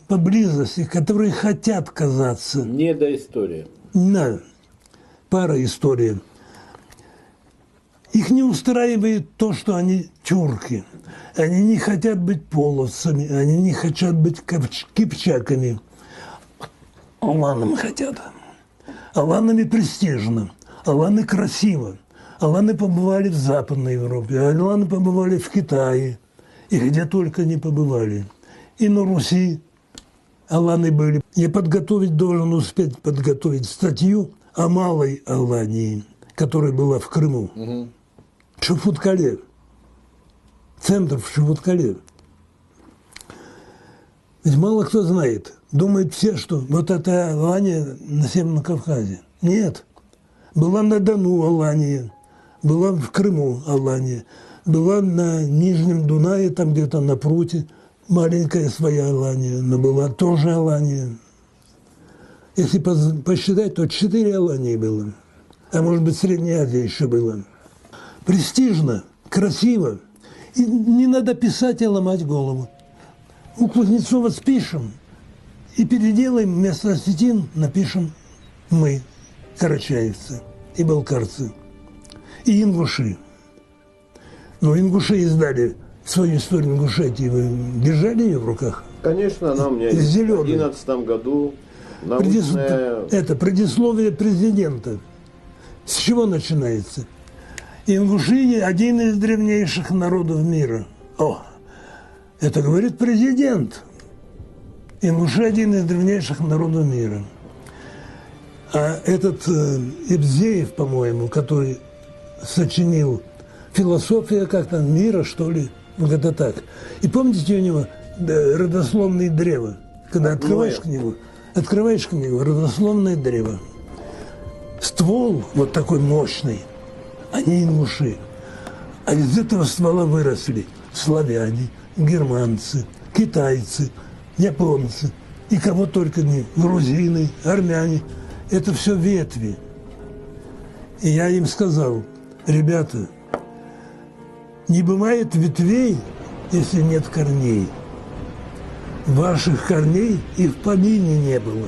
поблизости, которые хотят казаться. Недоистория. Да, параистория. Их не устраивает то, что они тюрки. Они не хотят быть половцами, они не хотят быть кипчаками. Аланами хотят. Аланами престижно, аланы красиво. Аланы побывали в Западной Европе, аланы побывали в Китае, и где только не побывали. И на Руси аланы были. Я должен успеть подготовить статью о Малой Алании, которая была в Крыму. Угу. Чебоксары. Центр в Чебоксаре. Ведь мало кто знает. Думают все, что вот это Алания на Северном Кавказе. Нет. Была на Дону Алания, была в Крыму Алания, была на Нижнем Дунае, там где-то на пруте, маленькая своя Алания, но была тоже Алания. Если посчитать, то 4 Алании было. А может быть, Средняя Азия еще была. Престижно, красиво. И не надо писать и ломать голову. У Кузнецова спишем и переделаем, вместо осетин напишем мы, карачаевцы и балкарцы, и ингуши. Но ингуши издали свою историю Ингушетии. Вы держали ее в руках? Конечно, она у меня есть. В 2011 году научная... Это предисловие президента. С чего начинается? Ингуши – один из древнейших народов мира. О, это говорит президент. Ингуши – один из древнейших народов мира. А этот Ибзеев, по-моему, который сочинил «Философия как-то мира», что ли, как-то так. И помните у него родословное древо? Когда открываешь книгу, родословное древо. Ствол вот такой мощный, они ингуши. А из этого ствола выросли славяне, германцы, китайцы, японцы, и кого только не, грузины, армяне. Это все ветви. И я им сказал: ребята, не бывает ветвей, если нет корней. Ваших корней и в помине не было.